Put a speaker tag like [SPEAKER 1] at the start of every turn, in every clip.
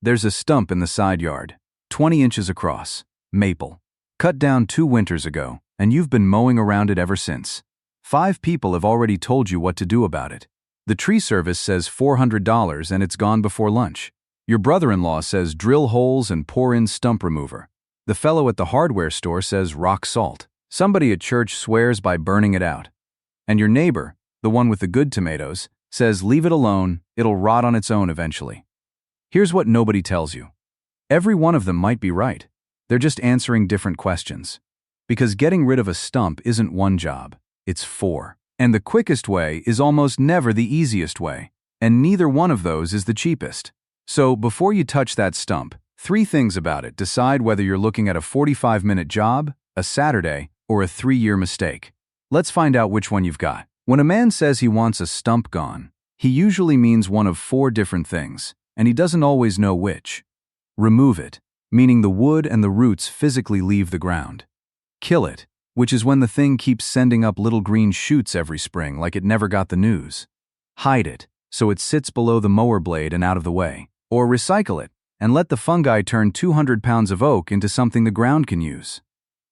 [SPEAKER 1] There's a stump in the side yard, 20 inches across, maple. Cut down 2 winters ago, and you've been mowing around it ever since. 5 people have already told you what to do about it. The tree service says $400 and it's gone before lunch. Your brother-in-law says drill holes and pour in stump remover. The fellow at the hardware store says rock salt. Somebody at church swears by burning it out. And your neighbor, the one with the good tomatoes, says leave it alone, it'll rot on its own eventually. Here's what nobody tells you. Every one of them might be right. They're just answering different questions. Because getting rid of a stump isn't one job, it's 4. And the quickest way is almost never the easiest way, and neither one of those is the cheapest. So before you touch that stump, 3 things about it decide whether you're looking at a 45-minute job, a Saturday, or a 3-year mistake. Let's find out which one you've got. When a man says he wants a stump gone, he usually means one of 4 different things, and he doesn't always know which. Remove it, meaning the wood and the roots physically leave the ground. Kill it, which is when the thing keeps sending up little green shoots every spring like it never got the news. Hide it, so it sits below the mower blade and out of the way. Or recycle it, and let the fungi turn 200 pounds of oak into something the ground can use.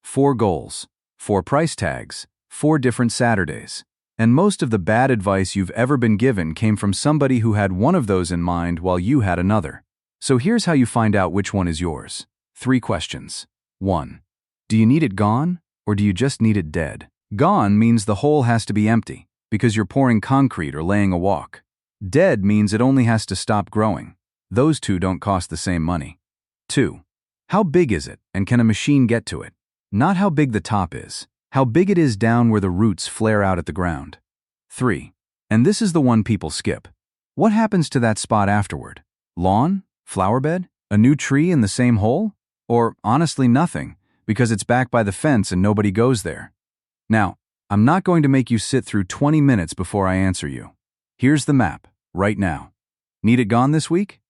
[SPEAKER 1] 4 goals, 4 price tags, 4 different Saturdays. And most of the bad advice you've ever been given came from somebody who had one of those in mind while you had another. So here's how you find out which one is yours. 3 questions. 1. Do you need it gone, or do you just need it dead? Gone means the hole has to be empty, because you're pouring concrete or laying a walk. Dead means it only has to stop growing. Those 2 don't cost the same money. 2. How big is it, and can a machine get to it? Not how big the top is, how big it is down where the roots flare out at the ground. 3. And this is the one people skip. What happens to that spot afterward? Lawn? Flower bed? A new tree in the same hole? Or, honestly, nothing, because it's back by the fence and nobody goes there. Now, I'm not going to make you sit through 20 minutes before I answer you. Here's the map, right now. Need it gone this week?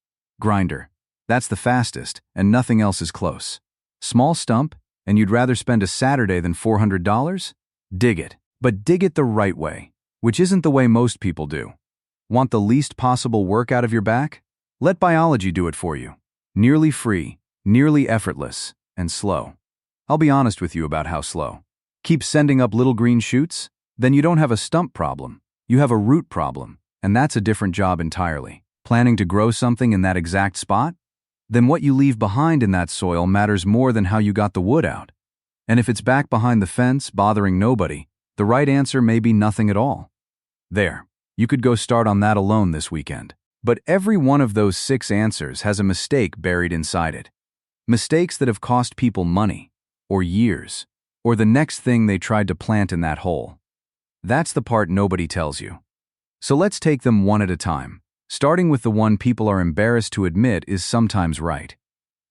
[SPEAKER 1] Grinder. That's the fastest, and nothing else is close. Small stump, and you'd rather spend a Saturday than $400? Dig it, but dig it the right way, which isn't the way most people do. Want the least possible work out of your back? Let biology do it for you. Nearly free, nearly effortless, and slow. I'll be honest with you about how slow. Keep sending up little green shoots? Then you don't have a stump problem. You have a root problem, and that's a different job entirely. Planning to grow something in that exact spot? Then what you leave behind in that soil matters more than how you got the wood out. And if it's back behind the fence, bothering nobody, the right answer may be nothing at all. There, you could go start on that alone this weekend. But every one of those 6 answers has a mistake buried inside it. Mistakes that have cost people money, or years, or the next thing they tried to plant in that hole. That's the part nobody tells you. So let's take them one at a time. Starting with the one people are embarrassed to admit is sometimes right.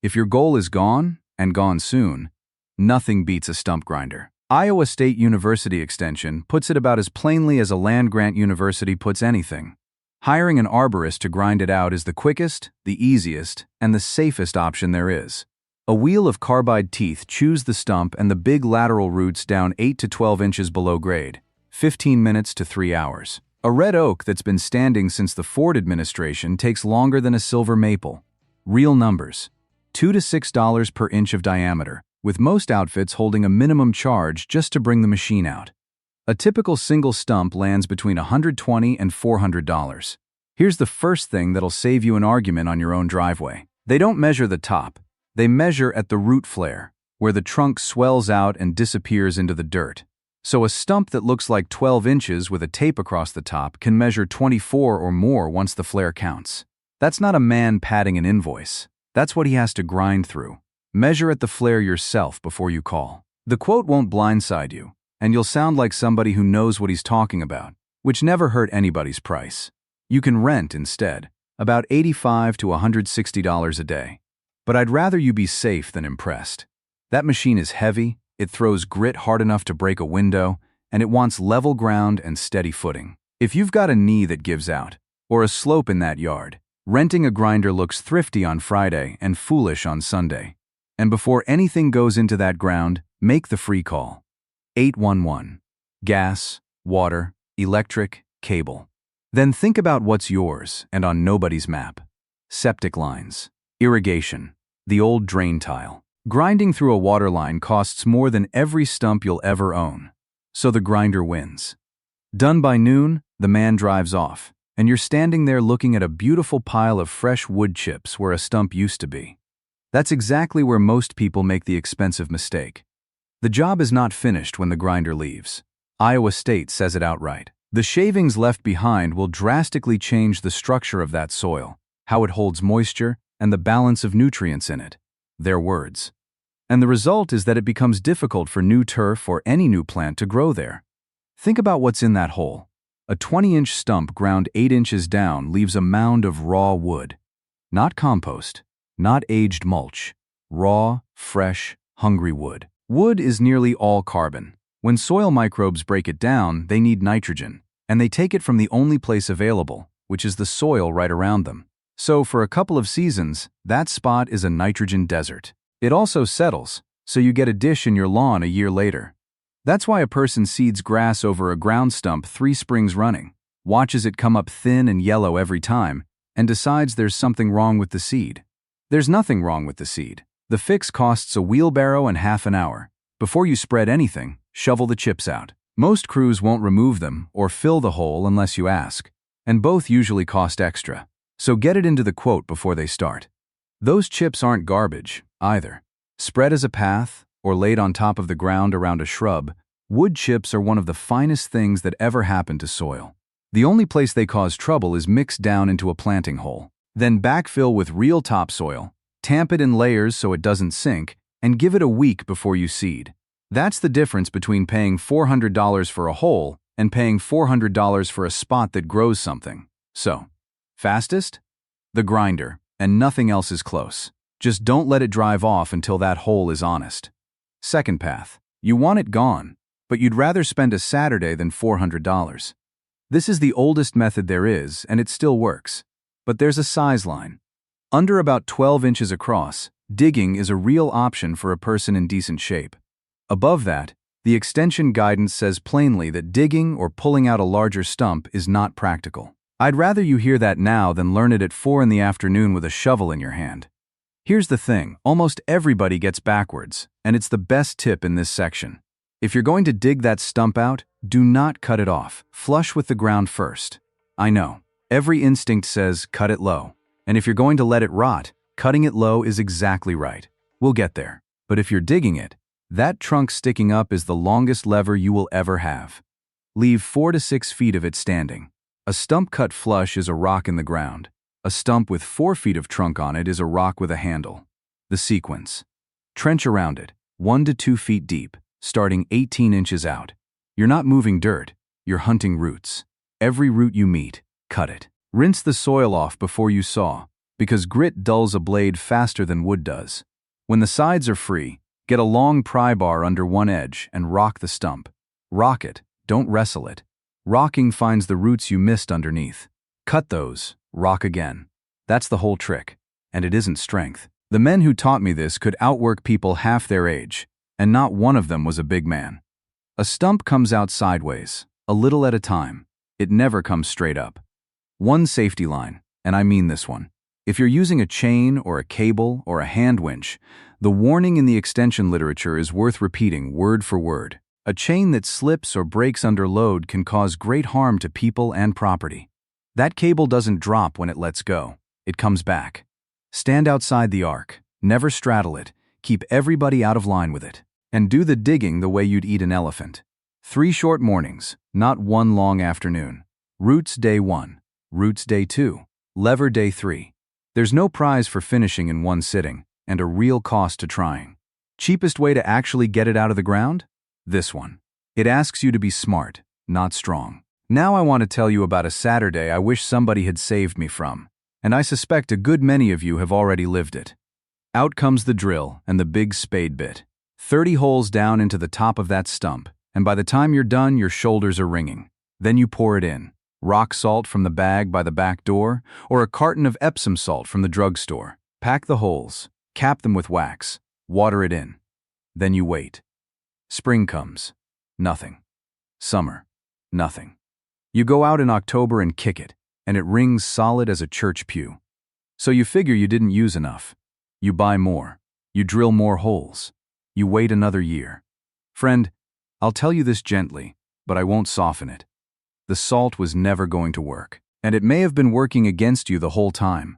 [SPEAKER 1] If your goal is gone, and gone soon, nothing beats a stump grinder. Iowa State University Extension puts it about as plainly as a land-grant university puts anything. Hiring an arborist to grind it out is the quickest, the easiest, and the safest option there is. A wheel of carbide teeth chews the stump and the big lateral roots down 8 to 12 inches below grade, 15 minutes to 3 hours. A red oak that's been standing since the Ford administration takes longer than a silver maple. Real numbers. $2 to $6 per inch of diameter, with most outfits holding a minimum charge just to bring the machine out. A typical single stump lands between $120 and $400. Here's the first thing that'll save you an argument on your own driveway. They don't measure the top. They measure at the root flare, where the trunk swells out and disappears into the dirt. So a stump that looks like 12 inches with a tape across the top can measure 24 or more once the flare counts. That's not a man padding an invoice. That's what he has to grind through. Measure at the flare yourself before you call. The quote won't blindside you, and you'll sound like somebody who knows what he's talking about, which never hurt anybody's price. You can rent instead, about $85 to $160 a day. But I'd rather you be safe than impressed. That machine is heavy, it throws grit hard enough to break a window, and it wants level ground and steady footing. If you've got a knee that gives out, or a slope in that yard, renting a grinder looks thrifty on Friday and foolish on Sunday. And before anything goes into that ground, make the free call. 811. Gas, water, electric, cable. Then think about what's yours and on nobody's map. Septic lines. Irrigation. The old drain tile. Grinding through a water line costs more than every stump you'll ever own. So the grinder wins. Done by noon, the man drives off, and you're standing there looking at a beautiful pile of fresh wood chips where a stump used to be. That's exactly where most people make the expensive mistake. The job is not finished when the grinder leaves. Iowa State says it outright. The shavings left behind will drastically change the structure of that soil, how it holds moisture, and the balance of nutrients in it. Their words. And the result is that it becomes difficult for new turf or any new plant to grow there. Think about what's in that hole. A 20-inch stump ground 8 inches down leaves a mound of raw wood. Not compost, not aged mulch. Raw, fresh, hungry wood. Wood is nearly all carbon. When soil microbes break it down, they need nitrogen, and they take it from the only place available, which is the soil right around them. So for a couple of seasons, that spot is a nitrogen desert. It also settles, so you get a dish in your lawn a year later. That's why a person seeds grass over a ground stump 3 springs running, watches it come up thin and yellow every time, and decides there's something wrong with the seed. There's nothing wrong with the seed. The fix costs a wheelbarrow and half an hour. Before you spread anything, shovel the chips out. Most crews won't remove them or fill the hole unless you ask, and both usually cost extra. So get it into the quote before they start. Those chips aren't garbage, either. Spread as a path, or laid on top of the ground around a shrub, wood chips are one of the finest things that ever happened to soil. The only place they cause trouble is mixed down into a planting hole. Then backfill with real topsoil, tamp it in layers so it doesn't sink, and give it a week before you seed. That's the difference between paying $400 for a hole and paying $400 for a spot that grows something. So, fastest? The grinder, and nothing else is close. Just don't let it drive off until that hole is honest. Second path. You want it gone, but you'd rather spend a Saturday than $400. This is the oldest method there is, and it still works. But there's a size line. Under about 12 inches across, digging is a real option for a person in decent shape. Above that, the extension guidance says plainly that digging or pulling out a larger stump is not practical. I'd rather you hear that now than learn it at 4 in the afternoon with a shovel in your hand. Here's the thing, almost everybody gets backwards, and it's the best tip in this section. If you're going to dig that stump out, do not cut it off. Flush with the ground first. I know, every instinct says cut it low, and if you're going to let it rot, cutting it low is exactly right. We'll get there. But if you're digging it, that trunk sticking up is the longest lever you will ever have. Leave 4 to 6 feet of it standing. A stump cut flush is a rock in the ground. A stump with 4 feet of trunk on it is a rock with a handle. The sequence. Trench around it, 1 to 2 feet deep, starting 18 inches out. You're not moving dirt, you're hunting roots. Every root you meet, cut it. Rinse the soil off before you saw, because grit dulls a blade faster than wood does. When the sides are free, get a long pry bar under one edge and rock the stump. Rock it, don't wrestle it. Rocking finds the roots you missed underneath. Cut those, rock again. That's the whole trick. And it isn't strength. The men who taught me this could outwork people half their age, and not one of them was a big man. A stump comes out sideways, a little at a time. It never comes straight up. One safety line, and I mean this one. If you're using a chain or a cable or a hand winch, the warning in the extension literature is worth repeating word for word. A chain that slips or breaks under load can cause great harm to people and property. That cable doesn't drop when it lets go. It comes back. Stand outside the arc. Never straddle it. Keep everybody out of line with it. And do the digging the way you'd eat an elephant. 3 short mornings, not 1 long afternoon. Roots day 1. Roots day 2. Lever day 3. There's no prize for finishing in 1 sitting, and a real cost to trying. Cheapest way to actually get it out of the ground? This one. It asks you to be smart, not strong. Now I want to tell you about a Saturday I wish somebody had saved me from, and I suspect a good many of you have already lived it. Out comes the drill and the big spade bit. 30 holes down into the top of that stump, and by the time you're done, your shoulders are ringing. Then you pour it in. Rock salt from the bag by the back door, or a carton of Epsom salt from the drugstore. Pack the holes, cap them with wax, water it in. Then you wait. Spring comes. Nothing. Summer. Nothing. You go out in October and kick it, and it rings solid as a church pew. So you figure you didn't use enough. You buy more. You drill more holes. You wait another year. Friend, I'll tell you this gently, but I won't soften it. The salt was never going to work, and it may have been working against you the whole time.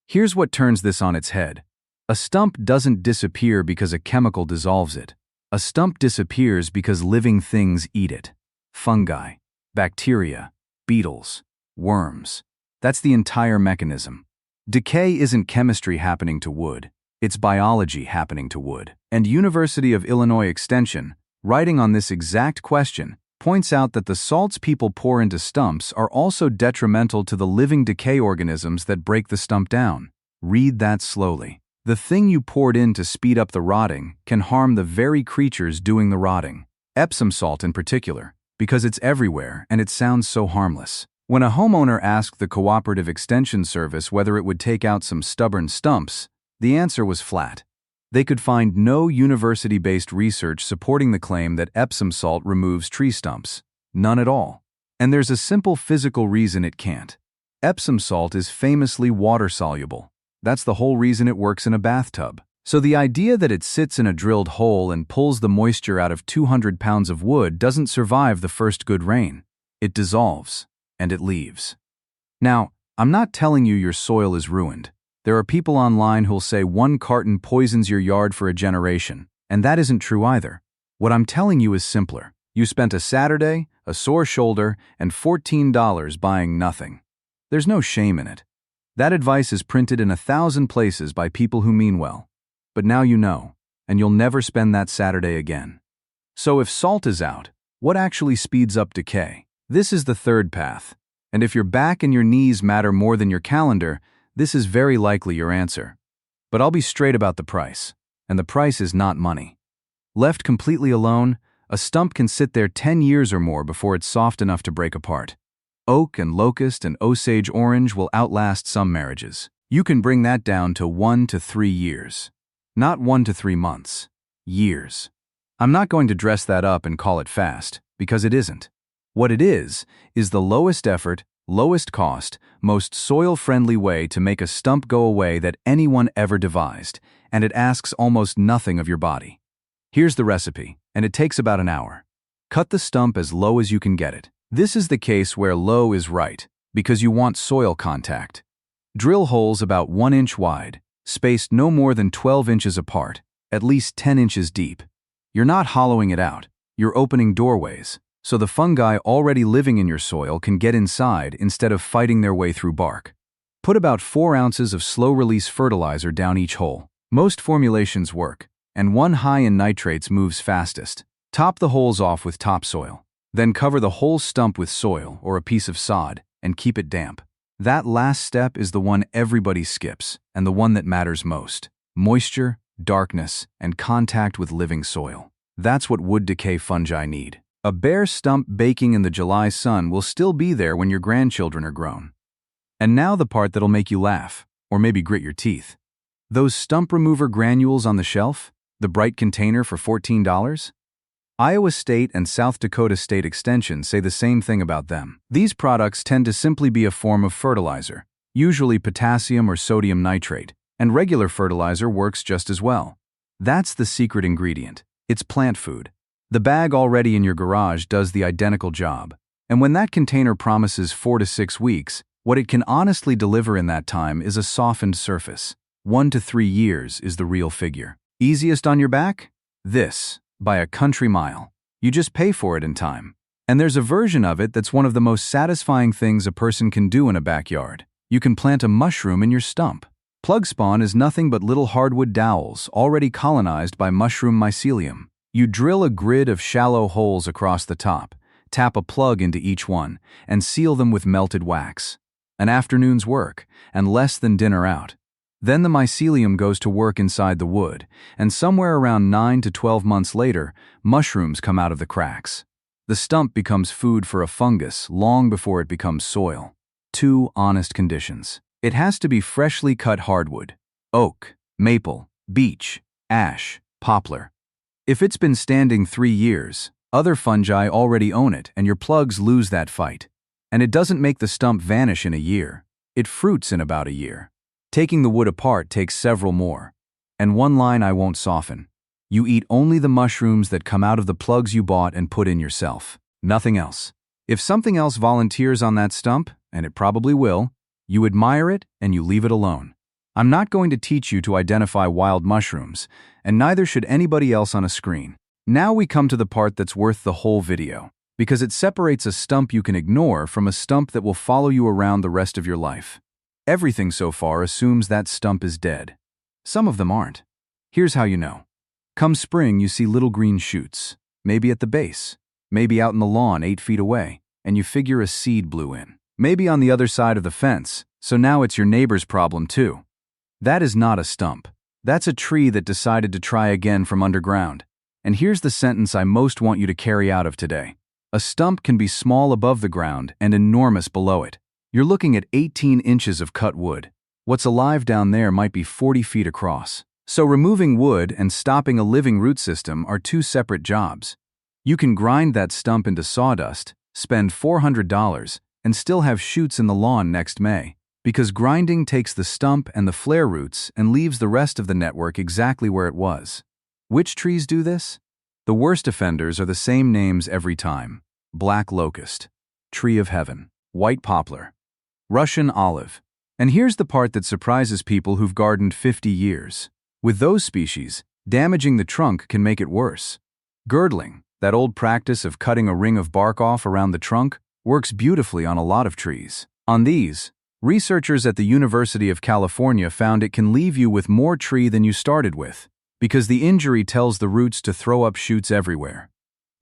[SPEAKER 1] Here's what turns this on its head. A stump doesn't disappear because a chemical dissolves it. A stump disappears because living things eat it. Fungi, bacteria, beetles, worms. That's the entire mechanism. Decay isn't chemistry happening to wood. It's biology happening to wood. And University of Illinois Extension, writing on this exact question, points out that the salts people pour into stumps are also detrimental to the living decay organisms that break the stump down. Read that slowly. The thing you poured in to speed up the rotting can harm the very creatures doing the rotting. Epsom salt in particular, because it's everywhere and it sounds so harmless. When a homeowner asked the Cooperative Extension Service whether it would take out some stubborn stumps, the answer was flat. They could find no university-based research supporting the claim that Epsom salt removes tree stumps. None at all. And there's a simple physical reason it can't. Epsom salt is famously water-soluble. That's the whole reason it works in a bathtub. So the idea that it sits in a drilled hole and pulls the moisture out of 200 pounds of wood doesn't survive the first good rain. It dissolves, and it leaves. Now, I'm not telling you your soil is ruined. There are people online who'll say one carton poisons your yard for a generation, and that isn't true either. What I'm telling you is simpler. You spent a Saturday, a sore shoulder, and $14 buying nothing. There's no shame in it. That advice is printed in 1,000 places by people who mean well. But now you know, and you'll never spend that Saturday again. So if salt is out, what actually speeds up decay? This is the third path. And if your back and your knees matter more than your calendar, this is very likely your answer. But I'll be straight about the price. And the price is not money. Left completely alone, a stump can sit there 10 years or more before it's soft enough to break apart. Oak and locust and Osage orange will outlast some marriages. You can bring that down to 1 to 3 years. Not 1 to 3 months. Years. I'm not going to dress that up and call it fast, because it isn't. What it is the lowest effort, lowest cost, most soil-friendly way to make a stump go away that anyone ever devised, and it asks almost nothing of your body. Here's the recipe, and it takes about an hour. Cut the stump as low as you can get it. This is the case where low is right, because you want soil contact. Drill holes about 1 inch wide, spaced no more than 12 inches apart, at least 10 inches deep. You're not hollowing it out, you're opening doorways, so the fungi already living in your soil can get inside instead of fighting their way through bark. Put about 4 ounces of slow-release fertilizer down each hole. Most formulations work, and one high in nitrates moves fastest. Top the holes off with topsoil. Then cover the whole stump with soil or a piece of sod and keep it damp. That last step is the one everybody skips and the one that matters most. Moisture, darkness, and contact with living soil. That's what wood decay fungi need. A bare stump baking in the July sun will still be there when your grandchildren are grown. And now the part that'll make you laugh, or maybe grit your teeth. Those stump remover granules on the shelf, the bright container for $14? Iowa State and South Dakota State Extension say the same thing about them. These products tend to simply be a form of fertilizer, usually potassium or sodium nitrate, and regular fertilizer works just as well. That's the secret ingredient. It's plant food. The bag already in your garage does the identical job. And when that container promises 4 to 6 weeks, what it can honestly deliver in that time is a softened surface. 1 to 3 years is the real figure. Easiest on your back? This, by a country mile. You just pay for it in time. And there's a version of it that's one of the most satisfying things a person can do in a backyard. You can plant a mushroom in your stump. Plug spawn is nothing but little hardwood dowels already colonized by mushroom mycelium. You drill a grid of shallow holes across the top, tap a plug into each one, and seal them with melted wax. An afternoon's work, and less than dinner out. Then the mycelium goes to work inside the wood, and somewhere around 9 to 12 months later, mushrooms come out of the cracks. The stump becomes food for a fungus long before it becomes soil. 2 honest conditions. It has to be freshly cut hardwood: oak, maple, beech, ash, poplar. If it's been standing 3 years, other fungi already own it and your plugs lose that fight. And it doesn't make the stump vanish in a year. It fruits in about a year. Taking the wood apart takes several more. And one line I won't soften. You eat only the mushrooms that come out of the plugs you bought and put in yourself. Nothing else. If something else volunteers on that stump, and it probably will, you admire it and you leave it alone. I'm not going to teach you to identify wild mushrooms, and neither should anybody else on a screen. Now we come to the part that's worth the whole video, because it separates a stump you can ignore from a stump that will follow you around the rest of your life. Everything so far assumes that stump is dead. Some of them aren't. Here's how you know. Come spring, you see little green shoots, maybe at the base, maybe out in the lawn 8 feet away, and you figure a seed blew in. Maybe on the other side of the fence, so now it's your neighbor's problem too. That is not a stump. That's a tree that decided to try again from underground. And here's the sentence I most want you to carry out of today. A stump can be small above the ground and enormous below it. You're looking at 18 inches of cut wood. What's alive down there might be 40 feet across. So removing wood and stopping a living root system are two separate jobs. You can grind that stump into sawdust, spend $400, and still have shoots in the lawn next May, because grinding takes the stump and the flare roots and leaves the rest of the network exactly where it was. Which trees do this? The worst offenders are the same names every time. Black locust, tree of heaven, white poplar, Russian olive. And here's the part that surprises people who've gardened 50 years. With those species, damaging the trunk can make it worse. Girdling, that old practice of cutting a ring of bark off around the trunk, works beautifully on a lot of trees. On these, researchers at the University of California found it can leave you with more tree than you started with, because the injury tells the roots to throw up shoots everywhere.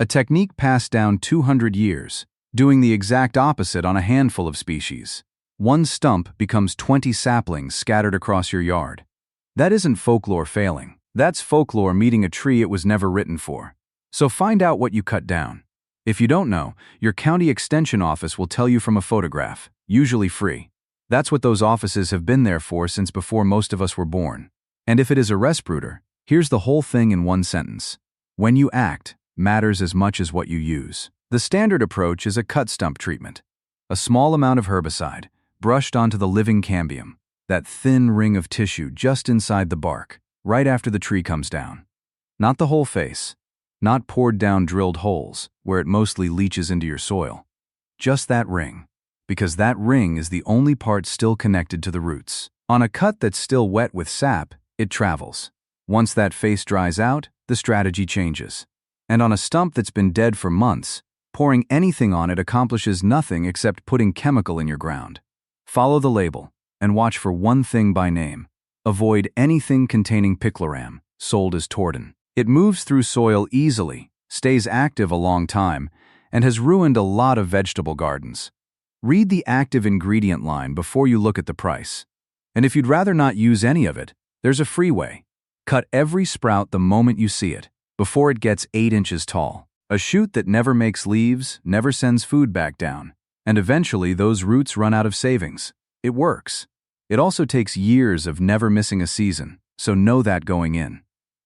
[SPEAKER 1] A technique passed down 200 years, doing the exact opposite on a handful of species. One stump becomes 20 saplings scattered across your yard. That isn't folklore failing. That's folklore meeting a tree it was never written for. So find out what you cut down. If you don't know, your county extension office will tell you from a photograph, usually free. That's what those offices have been there for since before most of us were born. And if it is a resprouter, here's the whole thing in one sentence. When you act, matters as much as what you use. The standard approach is a cut stump treatment. A small amount of herbicide, brushed onto the living cambium, that thin ring of tissue just inside the bark, right after the tree comes down. Not the whole face, not poured down drilled holes, where it mostly leaches into your soil. Just that ring, because that ring is the only part still connected to the roots. On a cut that's still wet with sap, it travels. Once that face dries out, the strategy changes. And on a stump that's been dead for months, pouring anything on it accomplishes nothing except putting chemical in your ground. Follow the label, and watch for one thing by name. Avoid anything containing picloram, sold as Tordon. It moves through soil easily, stays active a long time, and has ruined a lot of vegetable gardens. Read the active ingredient line before you look at the price. And if you'd rather not use any of it, there's a free way. Cut every sprout the moment you see it, before it gets 8 inches tall. A shoot that never makes leaves, never sends food back down. And eventually those roots run out of savings. It works. It also takes years of never missing a season, so know that going in.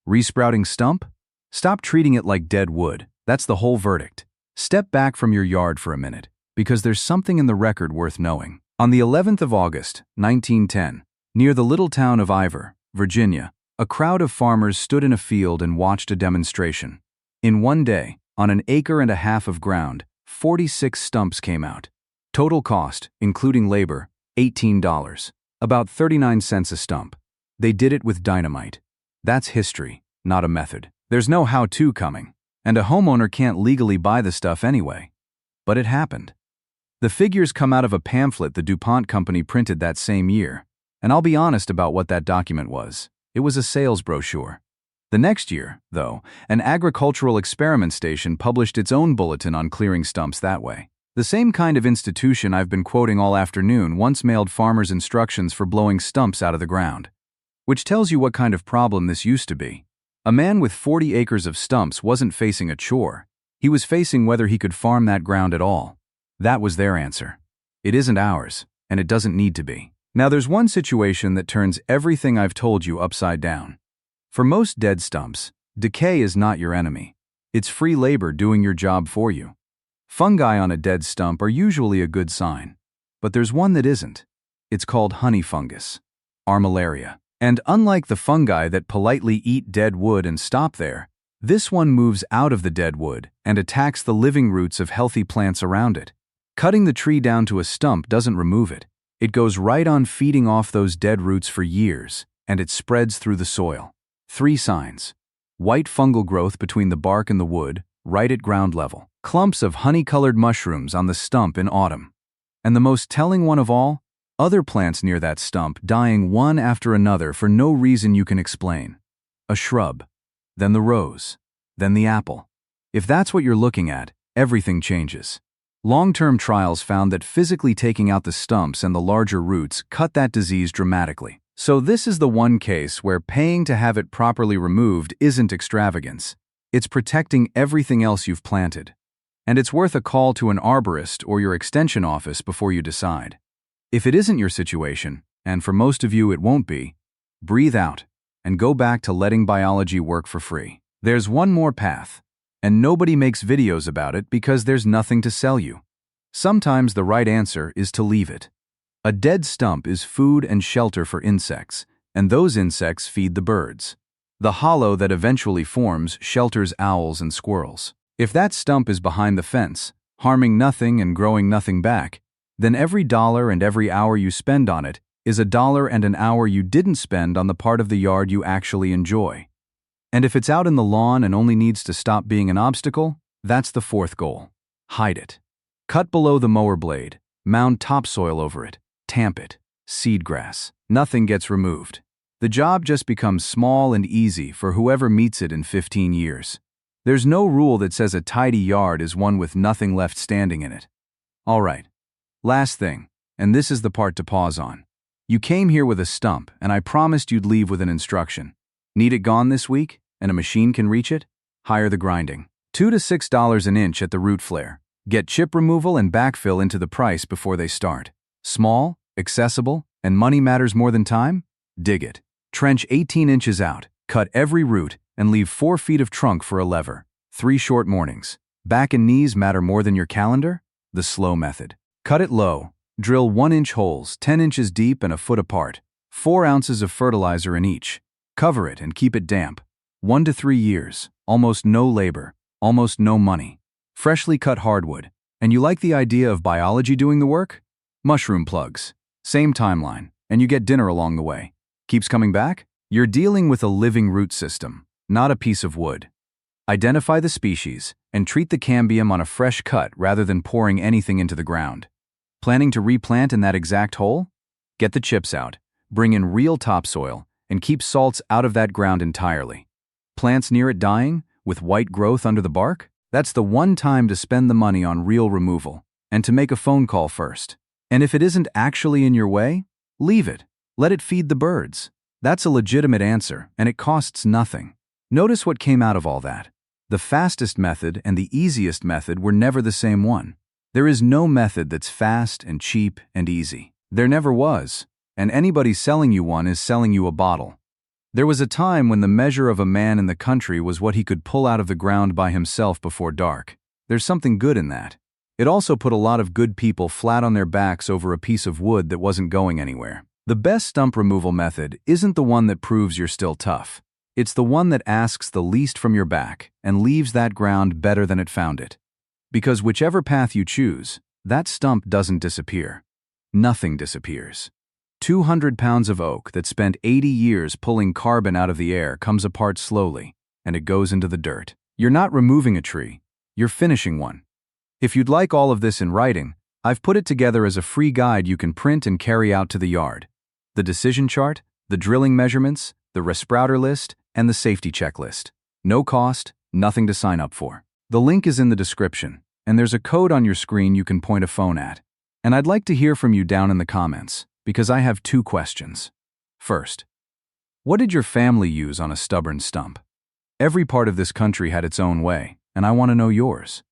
[SPEAKER 1] Resprouting stump? Stop treating it like dead wood. That's the whole verdict. Step back from your yard for a minute, because there's something in the record worth knowing. On the 11th of August, 1910, near the little town of Ivor, Virginia, a crowd of farmers stood in a field and watched a demonstration. In one day, on an acre and a half of ground, 46 stumps came out. Total cost, including labor, $18. About 39 cents a stump. They did it with dynamite. That's history, not a method. There's no how-to coming, and a homeowner can't legally buy the stuff anyway. But it happened. The figures come out of a pamphlet the DuPont company printed that same year, and I'll be honest about what that document was. It was a sales brochure. The next year, though, an agricultural experiment station published its own bulletin on clearing stumps that way. The same kind of institution I've been quoting all afternoon once mailed farmers instructions for blowing stumps out of the ground. Which tells you what kind of problem this used to be. A man with 40 acres of stumps wasn't facing a chore. He was facing whether he could farm that ground at all. That was their answer. It isn't ours, and it doesn't need to be. Now there's one situation that turns everything I've told you upside down. For most dead stumps, decay is not your enemy. It's free labor doing your job for you. Fungi on a dead stump are usually a good sign. But there's one that isn't. It's called honey fungus. Armillaria. And unlike the fungi that politely eat dead wood and stop there, this one moves out of the dead wood and attacks the living roots of healthy plants around it. Cutting the tree down to a stump doesn't remove it. It goes right on feeding off those dead roots for years, and it spreads through the soil. 3 signs. White fungal growth between the bark and the wood, right at ground level. Clumps of honey-colored mushrooms on the stump in autumn. And the most telling one of all, other plants near that stump dying one after another for no reason you can explain. A shrub, then the rose, then the apple. If that's what you're looking at, everything changes. Long-term trials found that physically taking out the stumps and the larger roots cut that disease dramatically. So this is the one case where paying to have it properly removed isn't extravagance. It's protecting everything else you've planted. And it's worth a call to an arborist or your extension office before you decide. If it isn't your situation, and for most of you it won't be, breathe out and go back to letting biology work for free. There's one more path, and nobody makes videos about it because there's nothing to sell you. Sometimes the right answer is to leave it. A dead stump is food and shelter for insects, and those insects feed the birds. The hollow that eventually forms shelters owls and squirrels. If that stump is behind the fence, harming nothing and growing nothing back, then every dollar and every hour you spend on it is a dollar and an hour you didn't spend on the part of the yard you actually enjoy. And if it's out in the lawn and only needs to stop being an obstacle, that's the 4th goal. Hide it. Cut below the mower blade, mound topsoil over it, tamp it, seed grass. Nothing gets removed. The job just becomes small and easy for whoever meets it in 15 years. There's no rule that says a tidy yard is one with nothing left standing in it. All right. Last thing, and this is the part to pause on. You came here with a stump, and I promised you'd leave with an instruction. Need it gone this week, and a machine can reach it? Hire the grinding. $2 to $6 an inch at the root flare. Get chip removal and backfill into the price before they start. Small, accessible, and money matters more than time? Dig it. Trench 18 inches out, cut every root, and leave 4 feet of trunk for a lever. 3 short mornings. Back and knees matter more than your calendar? The slow method. Cut it low. Drill 1-inch holes, 10 inches deep and a foot apart. 4 ounces of fertilizer in each. Cover it and keep it damp. 1 to 3 years. Almost no labor. Almost no money. Freshly cut hardwood. And you like the idea of biology doing the work? Mushroom plugs. Same timeline, and you get dinner along the way. Keeps coming back? You're dealing with a living root system, not a piece of wood. Identify the species and treat the cambium on a fresh cut rather than pouring anything into the ground. Planning to replant in that exact hole? Get the chips out, bring in real topsoil, and keep salts out of that ground entirely. Plants near it dying, with white growth under the bark? That's the one time to spend the money on real removal, and to make a phone call first. And if it isn't actually in your way, leave it. Let it feed the birds. That's a legitimate answer, and it costs nothing. Notice what came out of all that. The fastest method and the easiest method were never the same one. There is no method that's fast and cheap and easy. There never was, and anybody selling you one is selling you a bottle. There was a time when the measure of a man in the country was what he could pull out of the ground by himself before dark. There's something good in that. It also put a lot of good people flat on their backs over a piece of wood that wasn't going anywhere. The best stump removal method isn't the one that proves you're still tough. It's the one that asks the least from your back and leaves that ground better than it found it. Because whichever path you choose, that stump doesn't disappear. Nothing disappears. 200 pounds of oak that spent 80 years pulling carbon out of the air comes apart slowly, and it goes into the dirt. You're not removing a tree, you're finishing one. If you'd like all of this in writing, I've put it together as a free guide you can print and carry out to the yard. The decision chart, the drilling measurements, the resprouter list, and the safety checklist. No cost, nothing to sign up for. The link is in the description, and there's a code on your screen you can point a phone at. And I'd like to hear from you down in the comments, because I have 2 questions. First, what did your family use on a stubborn stump? Every part of this country had its own way, and I want to know yours.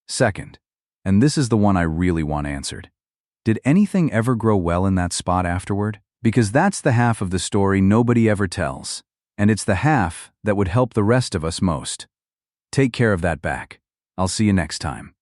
[SPEAKER 1] Second, and this is the one I really want answered, did anything ever grow well in that spot afterward? Because that's the half of the story nobody ever tells, and it's the half that would help the rest of us most. Take care of that back. I'll see you next time.